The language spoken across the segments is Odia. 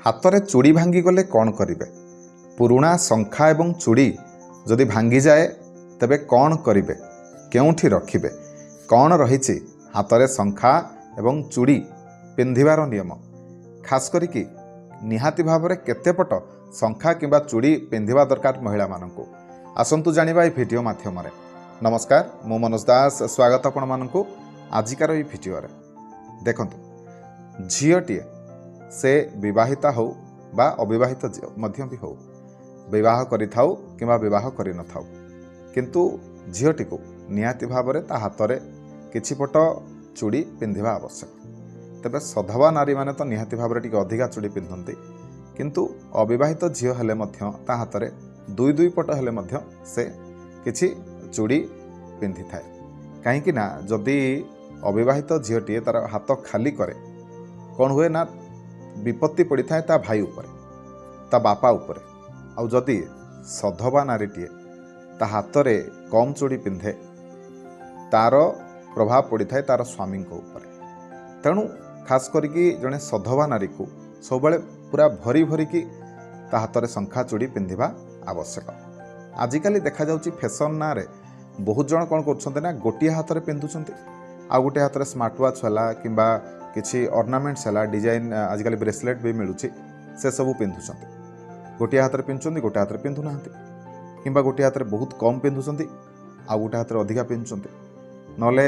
ହାତରେ ଚୁଡ଼ି ଭାଙ୍ଗିଗଲେ କ'ଣ କରିବେ? ପୁରୁଣା ଶଙ୍ଖା ଏବଂ ଚୁଡ଼ି ଯଦି ଭାଙ୍ଗିଯାଏ ତେବେ କ'ଣ କରିବେ? କେଉଁଠି ରଖିବେ? କ'ଣ ରହିଛି ହାତରେ ଶଙ୍ଖା ଏବଂ ଚୁଡ଼ି ପିନ୍ଧିବାର ନିୟମ? ଖାସ୍ କରିକି ନିହାତି ଭାବରେ କେତେ ପଟ ଶଙ୍ଖା କିମ୍ବା ଚୁଡ଼ି ପିନ୍ଧିବା ଦରକାର ମହିଳାମାନଙ୍କୁ? ଆସନ୍ତୁ ଜାଣିବା ଏହି ଭିଡ଼ିଓ ମାଧ୍ୟମରେ। ନମସ୍କାର, ମୁଁ ମନୋଜ ଦାସ, ସ୍ୱାଗତ ଆପଣମାନଙ୍କୁ ଆଜିକାର ଏହି ଭିଡ଼ିଓରେ। ଦେଖନ୍ତୁ, ଝିଅଟିଏ ସେ ବିବାହିତା ହେଉ ବା ଅବିବାହିତ ମଧ୍ୟ ବି ହେଉ, ବିବାହ କରିଥାଉ କିମ୍ବା ବିବାହ କରିନଥାଉ, କିନ୍ତୁ ଝିଅଟିକୁ ନିହାତି ଭାବରେ ତା ହାତରେ କିଛି ପଟ ଚୁଡ଼ି ପିନ୍ଧିବା ଆବଶ୍ୟକ। ତେବେ ସଧବା ନାରୀମାନେ ତ ନିହାତି ଭାବରେ ଟିକେ ଅଧିକା ଚୁଡ଼ି ପିନ୍ଧନ୍ତି, କିନ୍ତୁ ଅବିବାହିତ ଝିଅ ହେଲେ ମଧ୍ୟ ତା ହାତରେ ଦୁଇ ପଟ ହେଲେ ମଧ୍ୟ ସେ କିଛି ଚୁଡ଼ି ପିନ୍ଧିଥାଏ। କାହିଁକି ନା ଯଦି ଅବିବାହିତ ଝିଅଟିଏ ତାର ହାତ ଖାଲି କରେ, କ'ଣ ହୁଏ ନା ବିପତ୍ତି ପଡ଼ିଥାଏ ତା ଭାଇ ଉପରେ, ତା ବାପା ଉପରେ। ଆଉ ଯଦି ସଧବା ନାରୀଟିଏ ତା ହାତରେ କମ୍ ଚୁଡ଼ି ପିନ୍ଧେ, ତାର ପ୍ରଭାବ ପଡ଼ିଥାଏ ତାର ସ୍ୱାମୀଙ୍କ ଉପରେ। ତେଣୁ ଖାସ୍ କରିକି ଜଣେ ସଧବା ନାରୀକୁ ସବୁବେଳେ ପୁରା ଭରିକି ତା ହାତରେ ଶଙ୍ଖା ଚୁଡ଼ି ପିନ୍ଧିବା ଆବଶ୍ୟକ। ଆଜିକାଲି ଦେଖାଯାଉଛି ଫ୍ୟାସନ୍ ନାଁରେ ବହୁତ ଜଣ କ'ଣ କରୁଛନ୍ତି ନା ଗୋଟିଏ ହାତରେ ପିନ୍ଧୁଛନ୍ତି, ଆଉ ଗୋଟିଏ ହାତରେ ସ୍ମାର୍ଟ ୱାଚ୍ ହେଲା କିମ୍ବା କିଛି ଅର୍ଣ୍ଣାମେଣ୍ଟସ୍ ହେଲା, ଡିଜାଇନ୍ ଆଜିକାଲି ବ୍ରେସଲେଟ୍ ବି ମିଳୁଛି, ସେସବୁ ପିନ୍ଧୁଛନ୍ତି। ଗୋଟିଏ ହାତରେ ପିନ୍ଧୁଛନ୍ତି, ଗୋଟିଏ ହାତରେ ପିନ୍ଧୁନାହାନ୍ତି, କିମ୍ବା ଗୋଟିଏ ହାତରେ ବହୁତ କମ୍ ପିନ୍ଧୁଛନ୍ତି, ଆଉ ଗୋଟିଏ ହାତରେ ଅଧିକା ପିନ୍ଧୁଛନ୍ତି, ନହେଲେ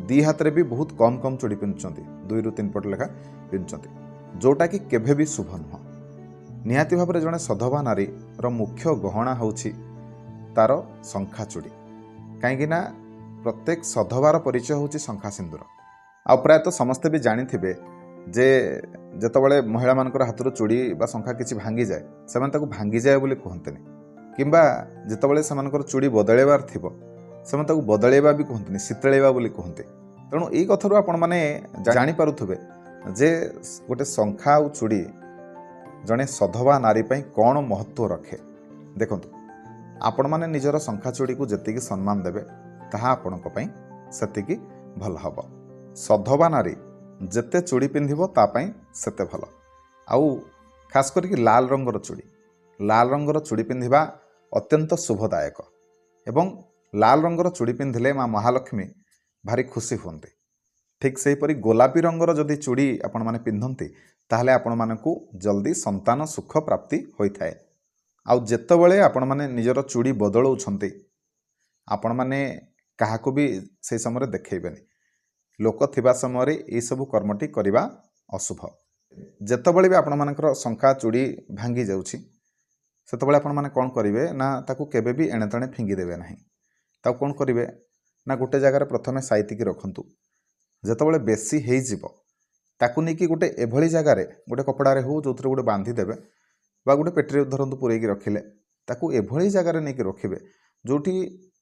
ଦୁଇ ହାତରେ ବି ବହୁତ କମ୍ ଚୁଡ଼ି ପିନ୍ଧୁଛନ୍ତି, 2ରୁ 3 ପଟ ଲେଖା ପିନ୍ଧୁଛନ୍ତି, ଯେଉଁଟାକି କେବେ ବି ଶୁଭ ନୁହଁ। ନିହାତି ଭାବରେ ଜଣେ ସଧବା ନାରୀର ମୁଖ୍ୟ ଗହଣା ହେଉଛି ତାର ଶଙ୍ଖା ଚୁଡ଼ି। କାହିଁକିନା ପ୍ରତ୍ୟେକ ସଧବାର ପରିଚୟ ହେଉଛି ଶଙ୍ଖା ସିନ୍ଦୁର। ଆଉ ପ୍ରାୟତଃ ସମସ୍ତେ ବି ଜାଣିଥିବେ ଯେ ଯେତେବେଳେ ମହିଳାମାନଙ୍କର ହାତରୁ ଚୁଡ଼ି ବା ଶଙ୍ଖା କିଛି ଭାଙ୍ଗିଯାଏ, ସେମାନେ ତାକୁ ଭାଙ୍ଗିଯାଏ ବୋଲି କୁହନ୍ତିନି, କିମ୍ବା ଯେତେବେଳେ ସେମାନଙ୍କର ଚୁଡ଼ି ବଦଳାଇବାର ଥିବ ସେମାନେ ତାକୁ ବଦଳାଇବା ବି କୁହନ୍ତିନି, ଶୀତଳାଇବା ବୋଲି କୁହନ୍ତି। ତେଣୁ ଏଇ କଥାରୁ ଆପଣମାନେ ଜାଣିପାରୁଥିବେ ଯେ ଗୋଟେ ଶଙ୍ଖା ଆଉ ଚୁଡ଼ି ଜଣେ ସଧବା ନାରୀ ପାଇଁ କ'ଣ ମହତ୍ତ୍ୱ ରଖେ। ଦେଖନ୍ତୁ, ଆପଣମାନେ ନିଜର ଶଙ୍ଖା ଚୁଡ଼ିକୁ ଯେତିକି ସମ୍ମାନ ଦେବେ, ତାହା ଆପଣଙ୍କ ପାଇଁ ସେତିକି ଭଲ ହେବ। ସଧବା ନାରୀ ଯେତେ ଚୁଡ଼ି ପିନ୍ଧିବ ତା ପାଇଁ ସେତେ ଭଲ। ଆଉ ଖାସ୍ କରିକି ଲାଲ ରଙ୍ଗର ଚୁଡ଼ି ପିନ୍ଧିବା ଅତ୍ୟନ୍ତ ଶୁଭଦାୟକ, ଏବଂ ଲାଲ ରଙ୍ଗର ଚୁଡ଼ି ପିନ୍ଧିଲେ ମା ମହାଲକ୍ଷ୍ମୀ ଭାରି ଖୁସି ହୁଅନ୍ତି। ଠିକ୍ ସେହିପରି ଗୋଲାପୀ ରଙ୍ଗର ଯଦି ଚୁଡ଼ି ଆପଣମାନେ ପିନ୍ଧନ୍ତି, ତାହେଲେ ଆପଣମାନଙ୍କୁ ଜଲ୍ଦି ସନ୍ତାନ ସୁଖ ପ୍ରାପ୍ତି ହୋଇଥାଏ। ଆଉ ଯେତେବେଳେ ଆପଣମାନେ ନିଜର ଚୁଡ଼ି ବଦଳାଉଛନ୍ତି, ଆପଣମାନେ କାହାକୁ ବି ସେହି ସମୟରେ ଦେଖେଇବେନି। ଲୋକ ଥିବା ସମୟରେ ଏହିସବୁ କର୍ମଟି କରିବା ଅଶୁଭ। ଯେତେବେଳେ ବି ଆପଣମାନଙ୍କର ଶଙ୍ଖା ଚୁଡ଼ି ଭାଙ୍ଗି ଯାଉଛି, ସେତେବେଳେ ଆପଣମାନେ କ'ଣ କରିବେ ନା ତାକୁ କେବେ ବି ଏଣେତେଣେ ଫିଙ୍ଗି ଦେବେ ନାହିଁ। ତାକୁ କ'ଣ କରିବେ ନା ଗୋଟେ ଜାଗାରେ ପ୍ରଥମେ ସାଇତିକି ରଖନ୍ତୁ। ଯେତେବେଳେ ବେଶୀ ହେଇଯିବ, ତାକୁ ନେଇକି ଗୋଟେ ଏଭଳି ଜାଗାରେ, ଗୋଟେ କପଡ଼ାରେ ହେଉ ଯେଉଁଥିରେ ଗୋଟେ ବାନ୍ଧିଦେବେ, ବା ଗୋଟେ ପେଟିରେ ଧରନ୍ତୁ ପୂରେଇକି ରଖିଲେ, ତାକୁ ଏଭଳି ଜାଗାରେ ନେଇକି ରଖିବେ ଯେଉଁଠି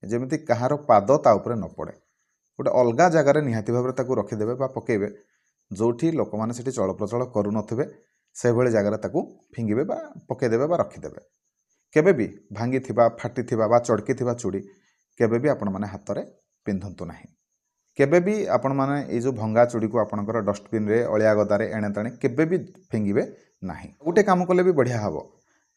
ଯେମିତି କାହାର ପାଦ ତା ଉପରେ ନ ପଡ଼େ। ଗୋଟେ ଅଲଗା ଜାଗାରେ ନିହାତି ଭାବରେ ତାକୁ ରଖିଦେବେ ବା ପକାଇବେ, ଯେଉଁଠି ଲୋକମାନେ ସେଠି ଚଳପ୍ରଚଳ କରୁନଥିବେ, ସେଭଳି ଜାଗାରେ ତାକୁ ଫିଙ୍ଗିବେ ବା ପକାଇଦେବେ ବା ରଖିଦେବେ। କେବେ ବି ଭାଙ୍ଗିଥିବା, ଫାଟିଥିବା ବା ଚଡ଼କିଥିବା ଚୁଡ଼ି କେବେ ବି ଆପଣମାନେ ହାତରେ ପିନ୍ଧନ୍ତୁ ନାହିଁ। କେବେ ବି ଆପଣମାନେ ଏଇ ଯେଉଁ ଭଙ୍ଗା ଚୁଡ଼ିକୁ ଆପଣଙ୍କର ଡଷ୍ଟବିନ୍ରେ, ଅଳିଆ ଗଦାରେ ଏଣେତେଣେ କେବେ ବି ଫିଙ୍ଗିବେ ନାହିଁ। ଗୋଟେ କାମ କଲେ ବି ବଢ଼ିଆ ହେବ।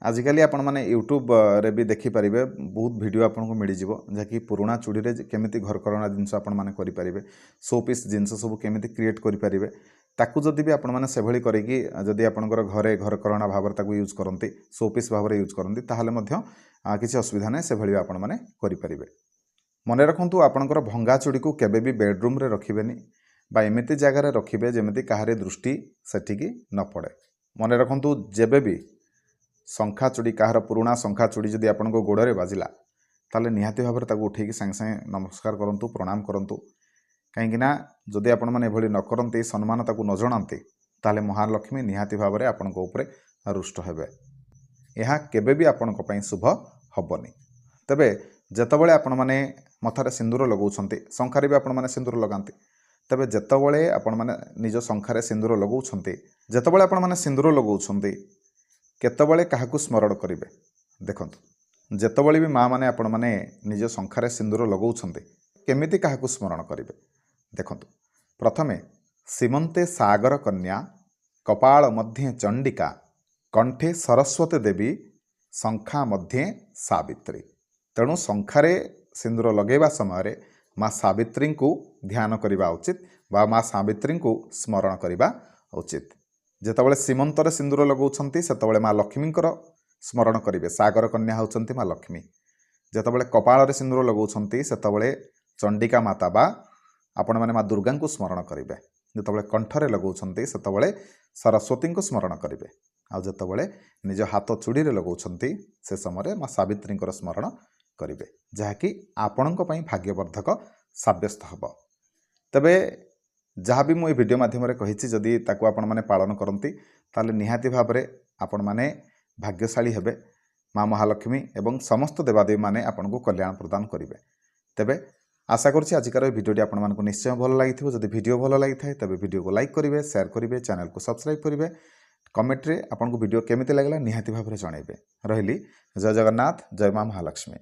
ଆଜିକାଲି ଆପଣମାନେ ୟୁଟ୍ୟୁବରେ ବି ଦେଖିପାରିବେ, ବହୁତ ଭିଡ଼ିଓ ଆପଣଙ୍କୁ ମିଳିଯିବ, ଯାହାକି ପୁରୁଣା ଚୁଡ଼ିରେ କେମିତି ଘରକରଣା ଜିନିଷ ଆପଣମାନେ କରିପାରିବେ, ସୋ ପିସ୍ ଜିନିଷ ସବୁ କେମିତି କ୍ରିଏଟ୍ କରିପାରିବେ। ତାକୁ ଯଦି ବି ଆପଣମାନେ ସେଭଳି କରିକି ଯଦି ଆପଣଙ୍କର ଘରେ ଘରକରଣା ଭାବରେ ତାକୁ ୟୁଜ୍ କରନ୍ତି, ସୋ ପିସ୍ ଭାବରେ ୟୁଜ୍ କରନ୍ତି, ତାହେଲେ ମଧ୍ୟ କିଛି ଅସୁବିଧା ନାହିଁ, ସେଭଳି ଆପଣମାନେ କରିପାରିବେ। ମନେ ରଖନ୍ତୁ, ଆପଣଙ୍କର ଭଙ୍ଗା ଚୁଡ଼ିକୁ କେବେ ବି ବେଡ଼ରୁମ୍ରେ ରଖିବେନି, ବା ଏମିତି ଜାଗାରେ ରଖିବେ ଯେମିତି କାହାରି ଦୃଷ୍ଟି ସେଠିକି ନ ପଡ଼େ। ମନେ ରଖନ୍ତୁ, ଯେବେ ବି ଶଙ୍ଖା ଚୁଡ଼ି, କାହାର ପୁରୁଣା ଶଙ୍ଖା ଚୁଡ଼ି ଯଦି ଆପଣଙ୍କ ଗୋଡ଼ରେ ବାଜିଲା, ତାହେଲେ ନିହାତି ଭାବରେ ତାକୁ ଉଠେଇକି ସାଙ୍ଗେ ସାଙ୍ଗେ ନମସ୍କାର କରନ୍ତୁ, ପ୍ରଣାମ କରନ୍ତୁ। କାହିଁକିନା ଯଦି ଆପଣମାନେ ଏଭଳି ନ କରନ୍ତି, ସମ୍ମାନ ତାକୁ ନ ଜଣାନ୍ତି, ତାହେଲେ ମହାଲକ୍ଷ୍ମୀ ନିହାତି ଭାବରେ ଆପଣଙ୍କ ଉପରେ ରୁଷ୍ଟ ହେବେ। ଏହା କେବେ ବି ଆପଣଙ୍କ ପାଇଁ ଶୁଭ ହେବନି। ତେବେ ଯେତେବେଳେ ଆପଣମାନେ ମଥାରେ ସିନ୍ଦୁର ଲଗାଉଛନ୍ତି, ଶଙ୍ଖାରେ ବି ଆପଣମାନେ ସିନ୍ଦୁର ଲଗାନ୍ତି, ତେବେ ଯେତେବେଳେ ଆପଣମାନେ ନିଜ ଶଙ୍ଖାରେ ସିନ୍ଦୁର ଲଗାଉଛନ୍ତି, କେତେବେଳେ କାହାକୁ ସ୍ମରଣ କରିବେ? ଦେଖନ୍ତୁ, ଯେତେବେଳେ ବି ମା' ମାନେ ଆପଣମାନେ ନିଜ ଶଙ୍ଖାରେ ସିନ୍ଦୁର ଲଗାଉଛନ୍ତି, କେମିତି କାହାକୁ ସ୍ମରଣ କରିବେ? ଦେଖନ୍ତୁ, ପ୍ରଥମେ ସୀମନ୍ତେ ସାଗର କନ୍ୟା कपाळ मध्ये चंडिका कंठे सरस्वती देवी शंखा मध्ये सावित्री। तेणु शंखारे सिंदूर लगेवा समय माँ सावित्री को ध्यान करने उचित बा माँ सावित्री को स्मरण करने उचित। जितेबाला सीमंतर सिंदूर लगाउछन्ति सेतेबाला माँ लक्ष्मी स्मरण करेंगे। सागर कन्या होउछन्ति माँ लक्ष्मी। जितेबाला कपाल सिंदूर लगाउछन्ति सेतेबाला चंडिका माता बा आपण मैंने माँ दुर्गा को स्मरण करेंगे। जितेबाला कंठरे लगाउछन्ति सेतेबाला सरस्वती को स्मरण करेंगे। आउ जितेबाला निज हाथ चूड़ी लगाउछन्ति से समय माँ सावित्री स्मरण करेंगे, जहाँकि आपण भाग्यवर्धक साब्यस्त हम। तेबे जहाँ भी मुझे वीडियो माध्यम कही जदि ताकू आपण मैंने पालन करती ताले निहाती भाव में आपण मैंने भाग्यशाली हेबे। माँ महालक्ष्मी एवं समस्त देवादेवी माने आपन को कल्याण प्रदान करेंगे। तेबे आशा करुँच आजिकार भिडियोटी आपण मानक निश्चय भल लगी। जदि वीडियो भल लगी थाए तेबे वीडियो को लाइक करेंगे, शेयर करेंगे, चैनल को सब्सक्राइब करेंगे। कमेंट रे आपन को वीडियो केमिति लागला निहाती भाव में जनइबे। रहिली जय जगन्नाथ, जय माँ महालक्ष्मी।